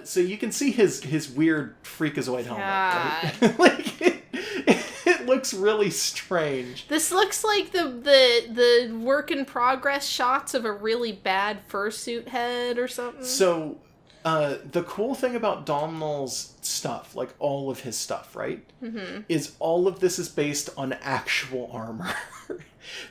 So you can see his weird freakazoid helmet, right? Like, it looks really strange. This looks like the work in progress shots of a really bad fursuit head or something. So, the cool thing about Domhnall's stuff, like all of his stuff, right, is all of this is based on actual armor.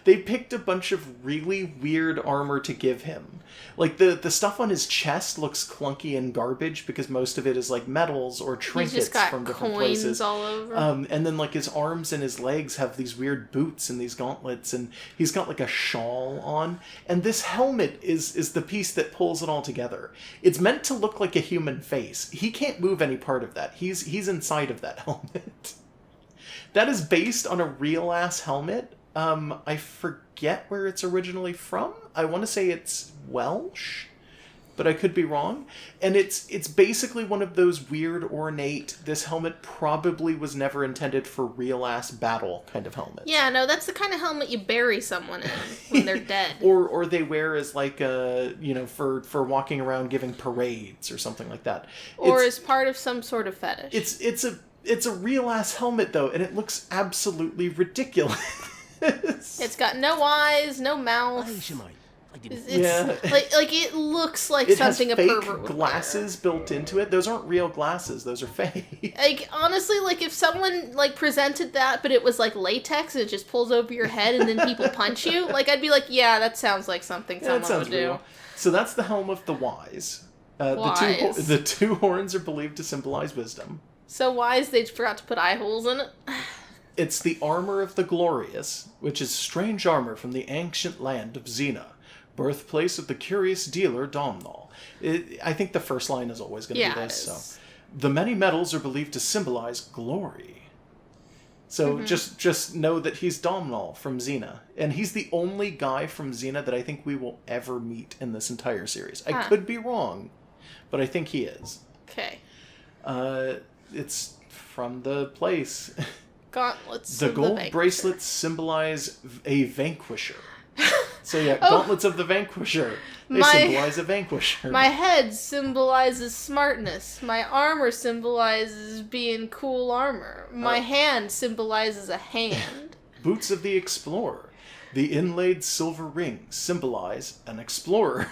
They picked a bunch of really weird armor to give him. Like, the stuff on his chest looks clunky and garbage because most of it is, like, metals or trinkets from different places. All over. And then, like, his arms and his legs have these weird boots and these gauntlets, and he's got, like, a shawl on. And this helmet is the piece that pulls it all together. It's meant to look like a human face. He can't move any part of that. He's inside of that helmet. That is based on a real-ass helmet. I forget where it's originally from. I want to say it's Welsh, but I could be wrong. And it's basically one of those weird, ornate, this helmet probably was never intended for real-ass battle kind of helmets. Yeah, no, that's the kind of helmet you bury someone in when they're dead. Or they wear as like for walking around giving parades or something like that. Or as part of some sort of fetish. It's a real-ass helmet, though, and it looks absolutely ridiculous. It's got no eyes, no mouth. It's like it looks like it something has a fake pervert would glasses built into it. Those aren't real glasses. Those are fake. Like, honestly, like, if someone, like, presented that, but it was, like, latex and it just pulls over your head and then people punch you, like, I'd be like, yeah, that sounds like something someone would do. Real. So that's the helm of the wise. Wise. The two horns are believed to symbolize wisdom. So wise they forgot to put eye holes in it? It's the armor of the glorious, which is strange armor from the ancient land of Xena, birthplace of the curious dealer Domhnall. I think the first line is always going to be this. So, the many metals are believed to symbolize glory. So just know that he's Domhnall from Xena, and he's the only guy from Xena that I think we will ever meet in this entire series. I could be wrong, but I think he is. Okay. It's from the place. Gauntlets. The gold bracelets symbolize a vanquisher. So yeah, gauntlets of the vanquisher. They symbolize a vanquisher. My head symbolizes smartness. My armor symbolizes being cool armor. My hand symbolizes a hand. Boots of the explorer. The inlaid silver rings symbolize an explorer.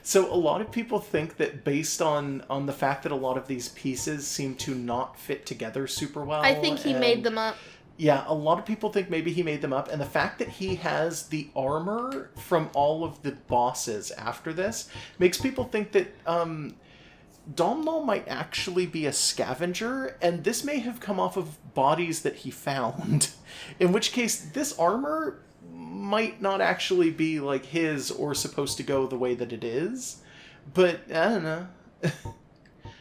So a lot of people think that based on the fact that a lot of these pieces seem to not fit together super well. I think he made them up. Yeah, a lot of people think maybe he made them up. And the fact that he has the armor from all of the bosses after this makes people think that Domhnall might actually be a scavenger, and this may have come off of bodies that he found. In which case, this armor might not actually be like his or supposed to go the way that it is, but I don't know.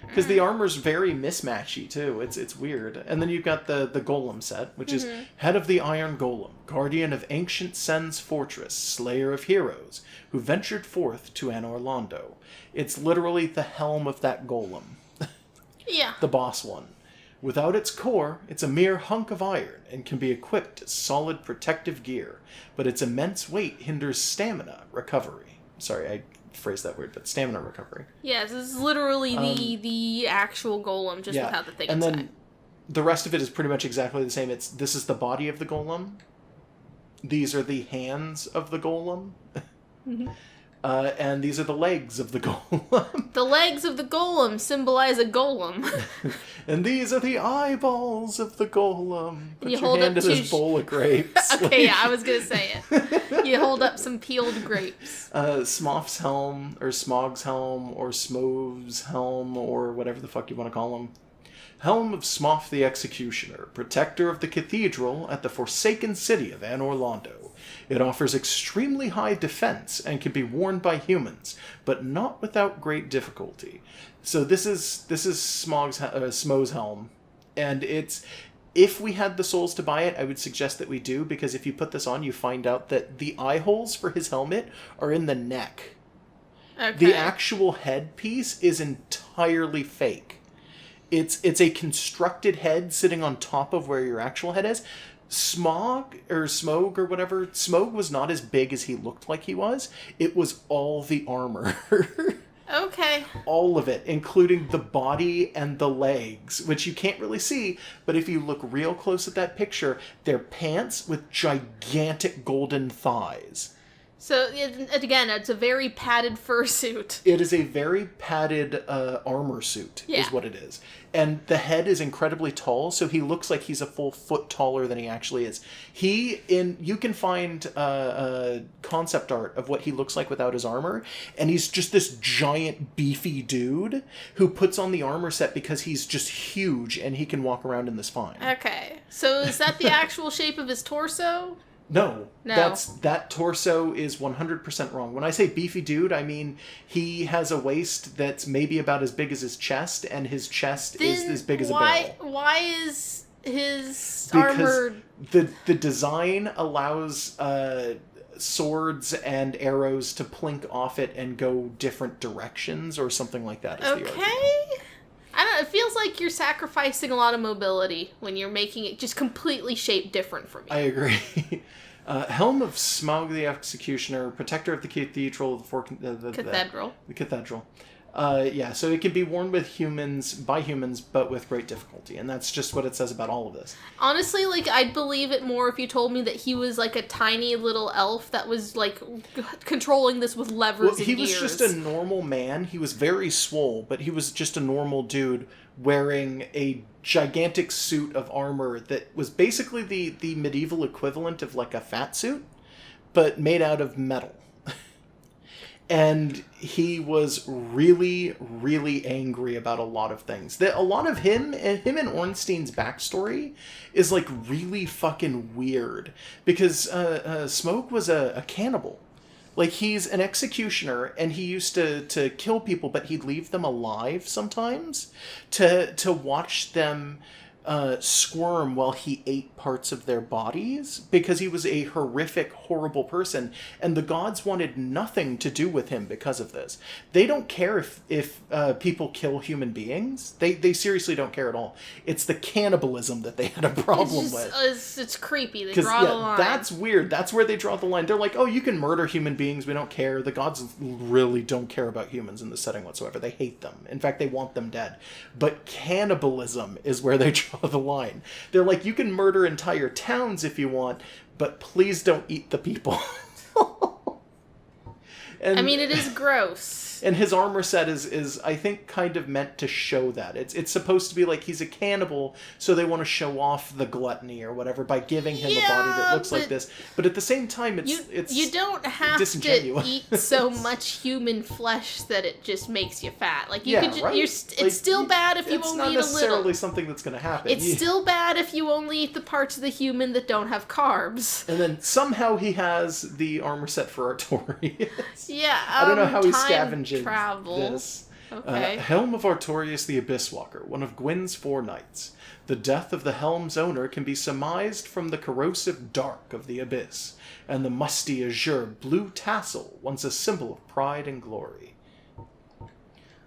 Because the armor's very mismatchy too. It's weird. And then you've got the golem set, which is head of the Iron Golem, guardian of ancient Sen's fortress, slayer of heroes, who ventured forth to Anor Londo. It's literally the helm of that golem. Yeah. The boss one. Without its core, it's a mere hunk of iron and can be equipped as solid protective gear, but its immense weight hinders stamina recovery. Sorry, I phrased that weird, but stamina recovery. Yes, this is literally the actual golem, just without the thing inside. And then the rest of it is pretty much exactly the same. This is the body of the golem. These are the hands of the golem. And these are the legs of the golem. The legs of the golem symbolize a golem. And these are the eyeballs of the golem. Put you your hold hand up in this bowl of grapes. Okay, yeah, I was going to say it. You hold up some peeled grapes. Smoff's helm, or Smog's helm, or Smov's helm, or whatever the fuck you want to call him. Helm of Smoff the Executioner, protector of the cathedral at the forsaken city of Anor Londo. It offers extremely high defense and can be worn by humans, but not without great difficulty. So this is Smo's helm, and if we had the souls to buy it, I would suggest that we do, because if you put this on, you find out that the eye holes for his helmet are in the neck. Okay. The actual headpiece is entirely fake. It's a constructed head sitting on top of where your actual head is. Smog was not as big as he looked like he was. It was all the armor. Okay. All of it, including the body and the legs, which you can't really see, but if you look real close at that picture, they're pants with gigantic golden thighs. So, again, it's a very padded fursuit. It is a very padded armor suit, is what it is. And the head is incredibly tall, so he looks like he's a full foot taller than he actually is. You can find concept art of what he looks like without his armor, and he's just this giant, beefy dude who puts on the armor set because he's just huge and he can walk around in this fine. Okay. So is that the actual shape of his torso? No. That torso is 100% wrong. When I say beefy dude, I mean he has a waist that's maybe about as big as his chest, and his chest is as big as a barrel. Why is his armor... Because the design allows swords and arrows to plink off it and go different directions or something like that. Okay. I don't know, it feels like you're sacrificing a lot of mobility when you're making it just completely shaped different from you. I agree. Helm of Smaug the Executioner, Protector of the Cathedral, Cathedral. The Cathedral. So it can be worn by humans, but with great difficulty, and that's just what it says about all of this. Honestly, like, I'd believe it more if you told me that he was, like, a tiny little elf that was, like, controlling this with levers and he gears. was just a normal man. He was very swole, but he was just a normal dude wearing a gigantic suit of armor that was basically the medieval equivalent of, like, a fat suit, but made out of metal. And he was really, really angry about a lot of things. A lot of him and Ornstein's backstory is, like, really fucking weird. Because Smoke was a cannibal. Like, he's an executioner, and he used to kill people, but he'd leave them alive sometimes to watch them squirm while he ate parts of their bodies, because he was a horrific, horrible person, and the gods wanted nothing to do with him because of this. They don't care if people kill human beings. They seriously don't care at all. It's the cannibalism that they had a problem with. It's creepy. They draw the line. That's weird. That's where they draw the line. They're like, oh, you can murder human beings. We don't care. The gods really don't care about humans in this setting whatsoever. They hate them. In fact, they want them dead. But cannibalism is where they draw the line. They're like, you can murder entire towns if you want, but please don't eat the people. And, I mean, it is gross. And his armor set is I think kind of meant to show that. It's supposed to be like he's a cannibal, so they want to show off the gluttony or whatever by giving him a body that looks like this. But at the same time, it's you don't have to eat so much human flesh that it just makes you fat. Like you could, right? It's still bad if you only eat a little. It's not necessarily something that's going to happen. It's still bad if you only eat the parts of the human that don't have carbs. And then somehow he has the armor set for Artorias. Yeah, I don't know how he scavenged travel. this. Okay. Helm of Artorias the Abysswalker, one of Gwyn's 4 knights. The death of the helm's owner can be surmised from the corrosive dark of the abyss, and the musty azure blue tassel, once a symbol of pride and glory.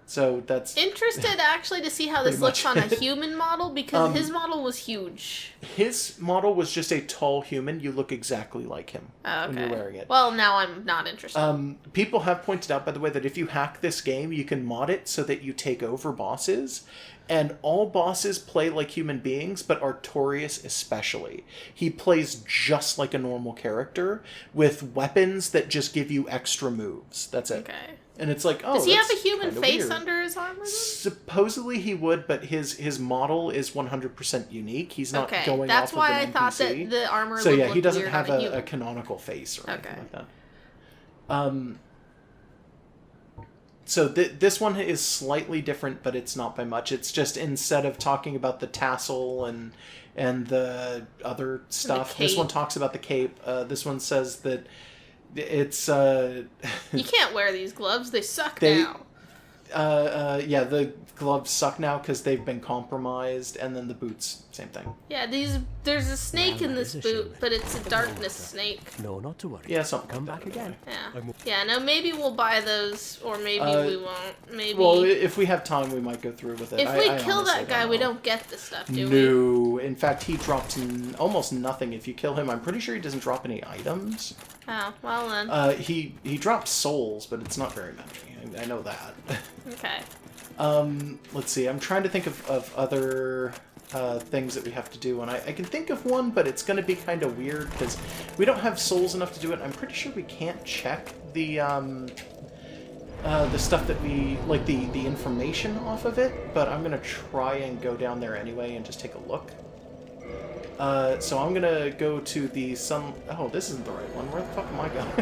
So that's... Interested actually to see how this looks on a human model, because his model was huge. His model was just a tall human. You look exactly like him when you're wearing it. Well, now I'm not interested. People have pointed out, by the way, that if you hack this game, you can mod it so that you take over bosses. And all bosses play like human beings, but Artorias especially. He plays just like a normal character, with weapons that just give you extra moves. That's it. Okay. And it's like, oh, does he have a human face weird. under his armor? Supposedly he would, but his model is 100% unique. He's not going that's off why of an I thought NPC. that the armor. So would yeah, look he doesn't weird have on a canonical face or anything like that. So this one is slightly different, but it's not by much. It's just instead of talking about the tassel and the other stuff, this one talks about the cape. This one says that it's you can't wear these gloves. They suck now. Yeah, the gloves suck now because they've been compromised, and then the boots, same thing. Yeah, there's a snake in this boot, but it's a darkness snake. No, not to worry. Yeah, something. Come back again. Yeah. Yeah, no, maybe we'll buy those, or maybe we won't. Maybe. Well, if we have time, we might go through with it. If we kill that guy, we don't get the stuff, do we? No. In fact, he drops almost nothing. If you kill him, I'm pretty sure he doesn't drop any items. Oh, well then. He drops souls, but it's not very many. I know that. Okay. Let's see. I'm trying to think of other things that we have to do, and I can think of one, but it's going to be kind of weird because we don't have souls enough to do it. I'm pretty sure we can't check the stuff that we like the information off of it, but I'm gonna try and go down there anyway and just take a look. So I'm gonna go to the sun. Oh, this isn't the right one. Where the fuck am I going?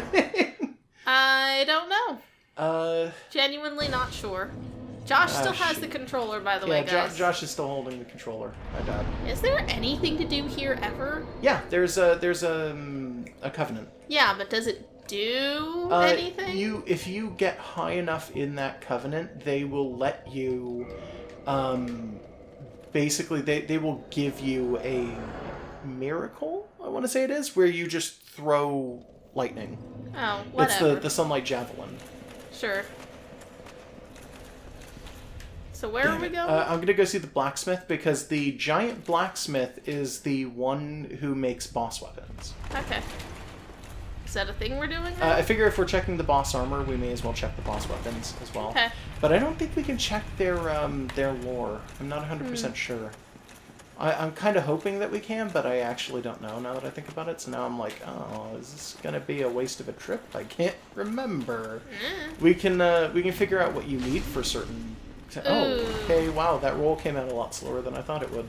I don't know. Genuinely not sure. Josh still has shoot. the controller, by the way, Yeah, guys. Josh is still holding the controller. My bad. Is there anything to do here ever? Yeah, there's a covenant. Yeah, but does it do anything? If you get high enough in that covenant, they will let you. Basically, they will give you a miracle. I want to say it is where you just throw lightning. Oh, whatever. It's the sunlight javelin. Sure. So where are we going? I'm gonna go see the blacksmith because the giant blacksmith is the one who makes boss weapons. Okay. Is that a thing we're doing now? I figure if we're checking the boss armor, we may as well check the boss weapons as well. Okay. But I don't think we can check their lore. I'm not 100% sure. I'm kind of hoping that we can, but I actually don't know now that I think about it. So now I'm like, oh, is this gonna be a waste of a trip? I can't remember. We can figure out what you need for certain. Oh, okay. Wow, that roll came out a lot slower than I thought it would.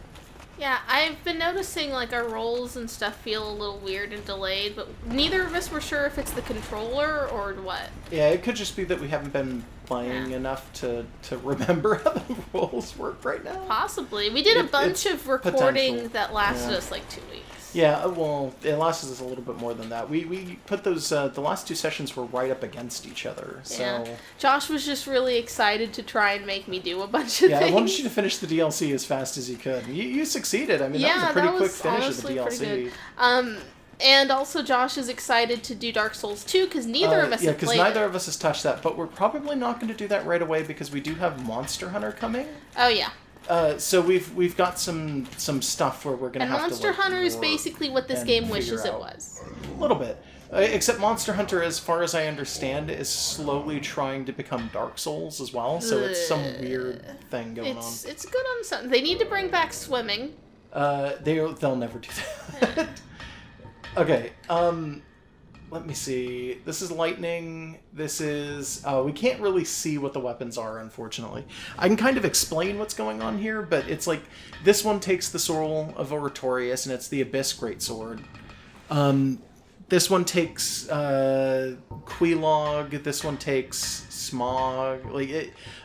Yeah, I've been noticing, like, our rolls and stuff feel a little weird and delayed, but neither of us were sure if it's the controller or what. Yeah, it could just be that we haven't been playing enough to remember how the rolls work right now. Possibly. We did a bunch of recording potential. that lasted us, like, 2 weeks. Yeah, well, it lasted us a little bit more than that. We put those, the last 2 sessions were right up against each other, so... Yeah. Josh was just really excited to try and make me do a bunch of things. I wanted you to finish the DLC as fast as you could. You succeeded. I mean, that was a pretty quick finish of the DLC. And also Josh is excited to do Dark Souls 2, because neither of us have played because neither of us has touched that, but we're probably not going to do that right away because we do have Monster Hunter coming. Oh, yeah. So we've got some stuff where we're going to have to. And Monster Hunter is basically what this game wishes it was. A little bit. Except Monster Hunter, as far as I understand, is slowly trying to become Dark Souls as well. So it's some weird thing going on. It's good on something. They need to bring back swimming. They'll never do that. Okay. Let me see. This is lightning. This is... we can't really see what the weapons are, unfortunately. I can kind of explain what's going on here, but it's like... This one takes the soul of Oratorius, and it's the Abyss Greatsword. This one takes Quelaag. This one takes Smog.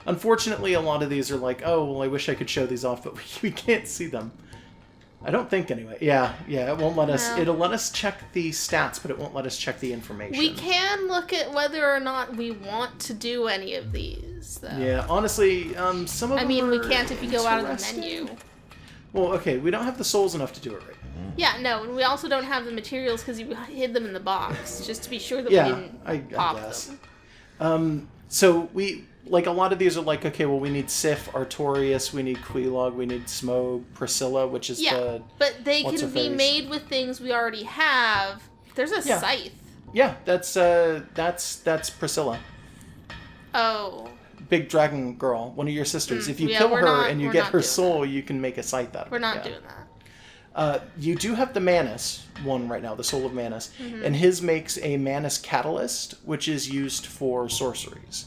Unfortunately, a lot of these are like, oh, well, I wish I could show these off, but we can't see them. I don't think anyway. Yeah, it won't let us. It'll let us check the stats, but it won't let us check the information. We can look at whether or not we want to do any of these, though. Yeah, honestly, some of them we can't if you go out of the menu. Well, okay, we don't have the souls enough to do it right. Yeah, no, and we also don't have the materials because you hid them in the box, just to be sure that we didn't pop them. So we... Like, a lot of these are like, okay, well, we need Sif, Artorias, we need Quelaag, we need Smog, Priscilla, which is the... but they can be made with things we already have. There's a scythe. Yeah, that's Priscilla. Oh. Big dragon girl, one of your sisters. If you kill her and you get her soul, you can make a scythe out of it. We're not doing that. You do have the Manus one right now, the Soul of Manus, and his makes a Manus Catalyst, which is used for sorceries.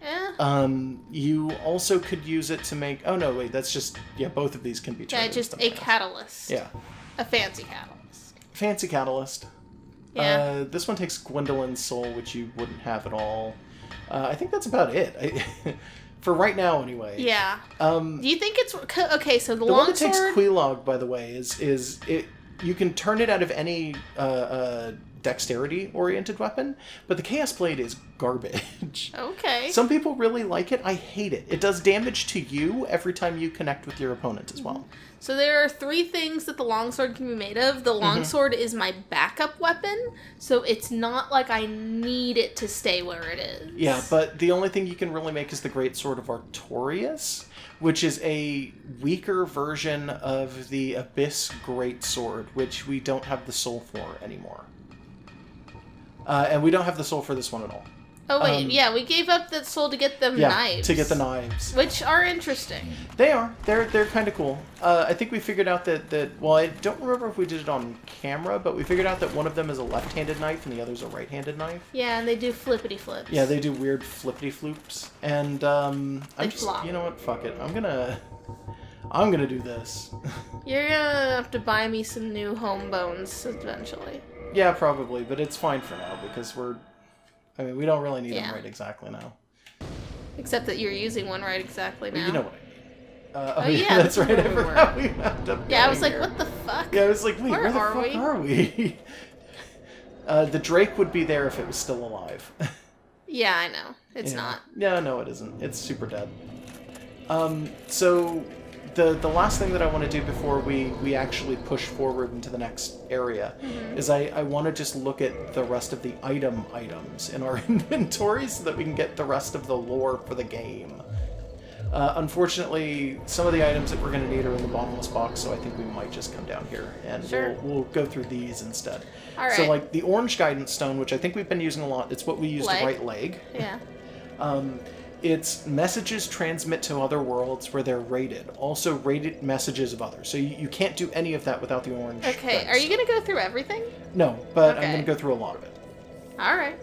Yeah. You also could use it to make... Oh, no, wait, that's just... Yeah, both of these can be turned just a catalyst. Yeah. A fancy catalyst. Fancy catalyst. Yeah. This one takes Gwendolyn's soul, which you wouldn't have at all. I think that's about it. For right now, anyway. Yeah. Do you think it's... Okay, so the longsword... The one that takes Quelaag, by the way, is it. You can turn it out of any... dexterity-oriented weapon, but the Chaos Blade is garbage. Okay. Some people really like it. I hate it. It does damage to you every time you connect with your opponent as well. So there are 3 things that the longsword can be made of. The longsword is my backup weapon, so it's not like I need it to stay where it is. Yeah, but the only thing you can really make is the Greatsword of Artorias, which is a weaker version of the Abyss Greatsword, which we don't have the soul for anymore. And we don't have the soul for this one at all. Oh wait, yeah, we gave up that soul to get them knives. to get the knives. Which are interesting. They are. They're kind of cool. I think we figured out that well, I don't remember if we did it on camera, but we figured out that one of them is a left-handed knife and the other's a right-handed knife. Yeah, and they do flippity flips. Yeah, they do weird flippity floops. And I'm just, flop. you know what? Fuck it. I'm gonna do this. You're gonna have to buy me some new home bones eventually. Yeah, probably, but it's fine for now because we don't really need them Yeah. right exactly now. Except that you're using one right exactly now. You know what I mean. Oh, yeah, that's right. I where we forgot we wound up Yeah, I was going like, here. what the fuck? Yeah, I was like, wait, where the are fuck we? are we? The Drake would be there if it was still alive. Yeah, I know. It's Yeah. not. Yeah, no, it isn't. It's super dead. So the last thing that I want to do before we actually push forward into the next area is I want to just look at the rest of the items in our inventory so that we can get the rest of the lore for the game. Unfortunately, some of the items that we're going to need are in the bottomless box, so I think we might just come down here and Sure. we'll go through these instead. All right. So like the orange guidance stone, which I think we've been using a lot, it's what we use to Leg. write leg. Yeah. It's messages transmit to other worlds where they're rated. Also rated messages of others. So you can't do any of that without the orange. Okay, guidance are you stone. gonna go through everything? No, but I'm Okay. going to go through a lot of it. Alright.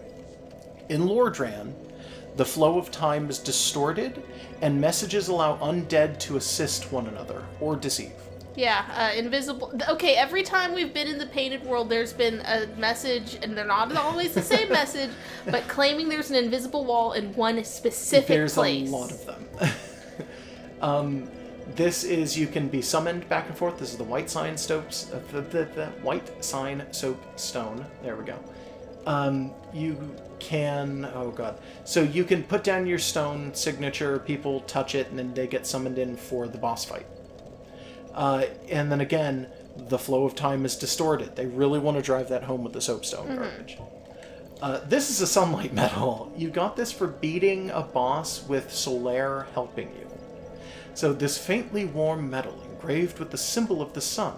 In Lordran, the flow of time is distorted, and messages allow undead to assist one another, or deceive. Yeah, invisible. Okay, every time we've been in the painted world, there's been a message, and they're not always the same message, but claiming there's an invisible wall in one specific There's place. a lot of them. This is, you can be summoned back and forth. This is the white sign soaps, the white sign soap stone. There we go. You can, oh god. So you can put down your stone signature, people touch it, and then they get summoned in for the boss fight. And then again, the flow of time is distorted. They really want to drive that home with the soapstone garbage. This is a sunlight metal. You got this for beating a boss with Solaire helping you. So this faintly warm metal, engraved with the symbol of the sun,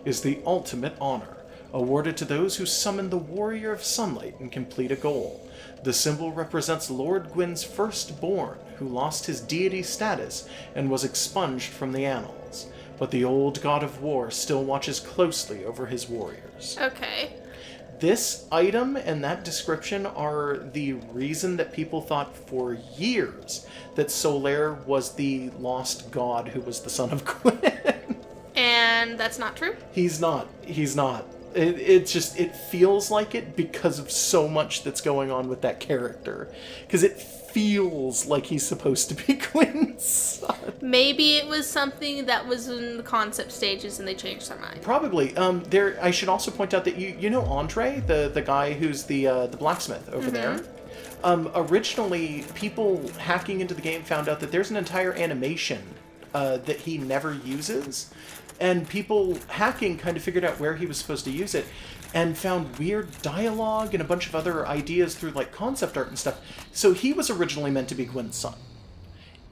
is the ultimate honor, awarded to those who summon the Warrior of Sunlight and complete a goal. The symbol represents Lord Gwyn's firstborn, who lost his deity status and was expunged from the annals. But the old god of war still watches closely over his warriors. Okay. This item and that description are the reason that people thought for years that Solaire was the lost god who was the son of Gwyn. And that's not true? He's not. He's not. It feels like it because of so much that's going on with that character. Because it feels like he's supposed to be Gwyn's son. Maybe it was something that was in the concept stages and they changed their mind. Probably. I should also point out that you know Andre, the guy who's the blacksmith over there. Originally, people hacking into the game found out that there's an entire animation that he never uses, and people hacking kind of figured out where he was supposed to use it, and found weird dialogue and a bunch of other ideas through like concept art and stuff. So he was originally meant to be Gwyn's son,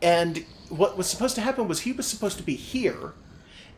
and what was supposed to happen was he was supposed to be here.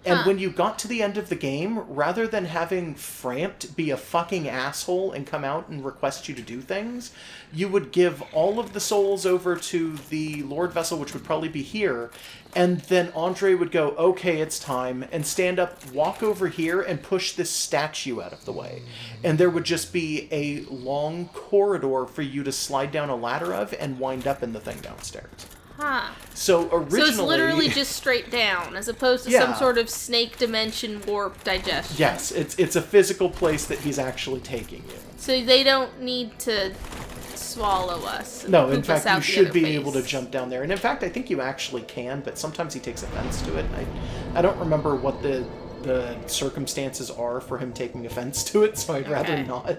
And when you got to the end of the game, rather than having Frampt be a fucking asshole and come out and request you to do things, you would give all of the souls over to the Lord Vessel, which would probably be here, and then Andre would go, okay, it's time, and stand up, walk over here, and push this statue out of the way. And there would just be a long corridor for you to slide down a ladder of and wind up in the thing downstairs. Huh. So originally... So it's literally just straight down, as opposed to some sort of snake dimension warp digestion. Yes, it's a physical place that he's actually taking you. So they don't need to swallow us. and No, in poop us fact, out you the should other be face. able to jump down there. And in fact, I think you actually can, but sometimes he takes offense to it. I don't remember what the circumstances are for him taking offense to it, so I'd rather Okay. not.